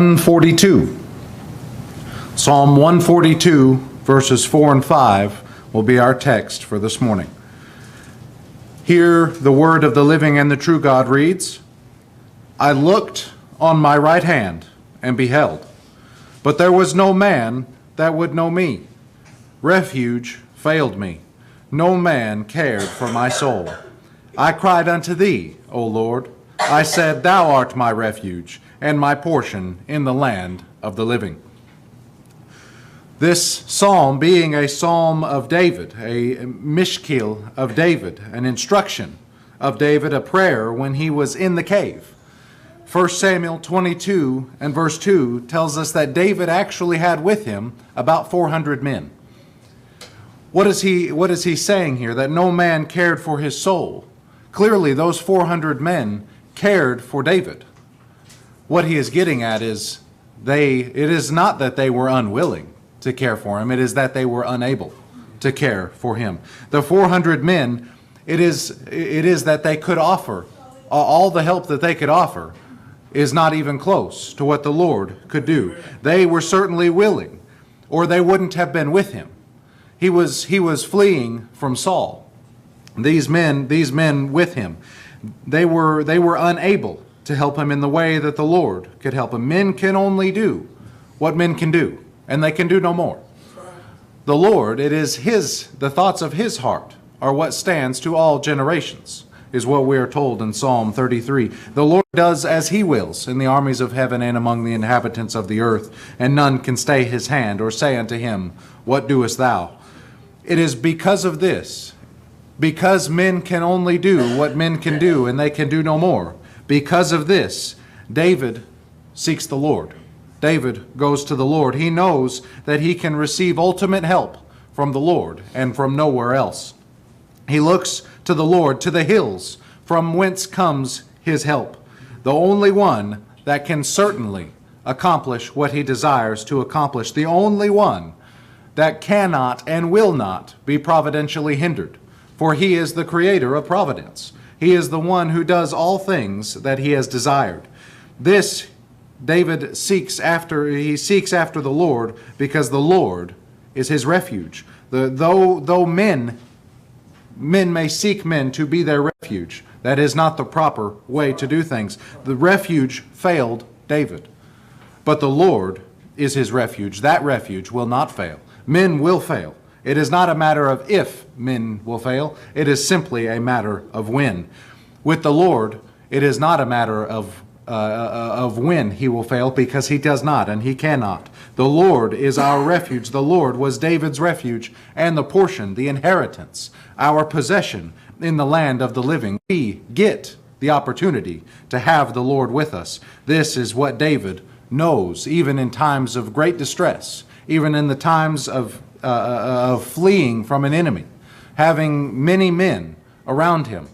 142. Psalm 142, verses 4 and 5 will be our text for this morning. Here the word of the living and the true God reads, I looked on my right hand and beheld, but there was no man that would know me. Refuge failed me. No man cared for my soul. I cried unto thee, O Lord. I said, Thou art my refuge and my portion in the land of the living. This psalm being a psalm of David, a mishkil of David, an instruction of David, a prayer when he was in the cave. 1 Samuel 22 and verse 2 tells us that David actually had with him about 400 men. What is he saying here? That no man cared for his soul. Clearly, those 400 men cared for David. What he is getting at is it is not that they were unwilling to care for him, it is that they were unable to care for him. The 400 men, it is that they could offer, all the help that they could offer is not even close to what the Lord could do. They were certainly willing, or they wouldn't have been with him. He was fleeing from Saul. These men with him, they were unable to help him in the way that the Lord could help him. Men can only do what men can do, and they can do no more. The Lord, it is the thoughts of his heart are what stands to all generations, is what we are told in Psalm 33. The Lord does as he wills in the armies of heaven and among the inhabitants of the earth, and none can stay his hand or say unto him, What doest thou? It is because of this, because men can only do what men can do, and they can do no more. Because of this, David seeks the Lord. David goes to the Lord. He knows that he can receive ultimate help from the Lord and from nowhere else. He looks to the Lord, to the hills, from whence comes his help. The only one that can certainly accomplish what he desires to accomplish. The only one that cannot and will not be providentially hindered. For he is the creator of providence. He is the one who does all things that he has desired. This David seeks after the Lord because the Lord is his refuge. Though men may seek men to be their refuge, that is not the proper way to do things. The refuge failed David, but the Lord is his refuge. That refuge will not fail. Men will fail. It is not a matter of if men will fail. It is simply a matter of when. With the Lord, it is not a matter of when he will fail, because he does not and he cannot. The Lord is our refuge. The Lord was David's refuge and the portion, the inheritance, our possession in the land of the living. We get the opportunity to have the Lord with us. This is what David knows, even in times of great distress, even in the times of fleeing from an enemy, having many men around him.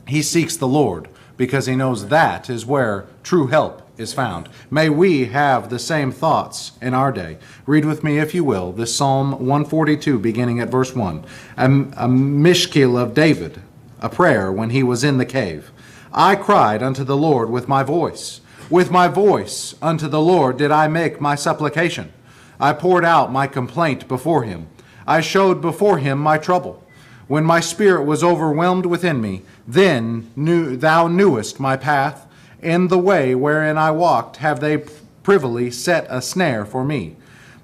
He seeks the Lord because he knows that is where true help is found. May we have the same thoughts in our day. Read with me, if you will, this Psalm 142, beginning at verse 1. A mishkil of David, a prayer when he was in the cave. I cried unto the Lord with my voice. With my voice unto the Lord did I make my supplication. I poured out my complaint before him. I showed before him my trouble. When my spirit was overwhelmed within me, then thou knewest my path. In the way wherein I walked have they privily set a snare for me.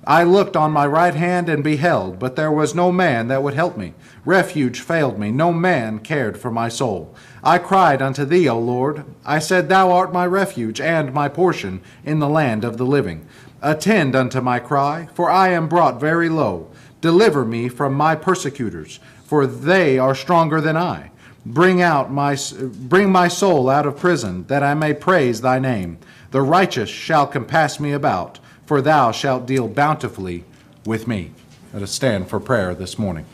I looked on my right hand and beheld, but there was no man that would help me. Refuge failed me. No man cared for my soul. I cried unto thee, O Lord. I said, Thou art my refuge and my portion in the land of the living. Attend unto my cry, for I am brought very low. Deliver me from my persecutors, for they are stronger than I. Bring my soul out of prison, that I may praise thy name. The righteous shall compass me about, for thou shalt deal bountifully with me. Let us stand for prayer this morning.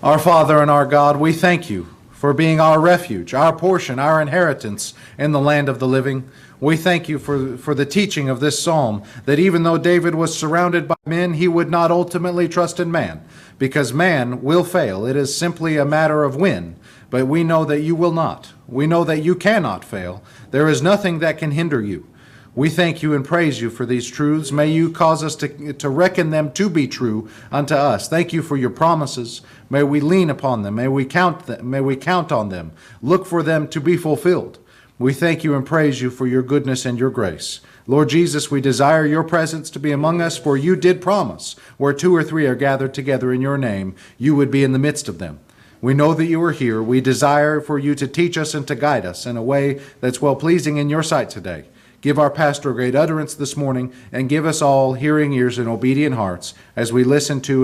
Our Father and our God, we thank you for being our refuge, our portion, our inheritance in the land of the living. We thank you for the teaching of this psalm, that even though David was surrounded by men, he would not ultimately trust in man, because man will fail. It is simply a matter of when, but we know that you will not. We know that you cannot fail. There is nothing that can hinder you. We thank you and praise you for these truths. May you cause us to reckon them to be true unto us. Thank you for your promises. May we lean upon them. May we count on them. Look for them to be fulfilled. We thank you and praise you for your goodness and your grace. Lord Jesus, we desire your presence to be among us, for you did promise, where 2 or 3 are gathered together in your name, you would be in the midst of them. We know that you are here. We desire for you to teach us and to guide us in a way that's well-pleasing in your sight today. Give our pastor great utterance this morning, and give us all hearing ears and obedient hearts as we listen to and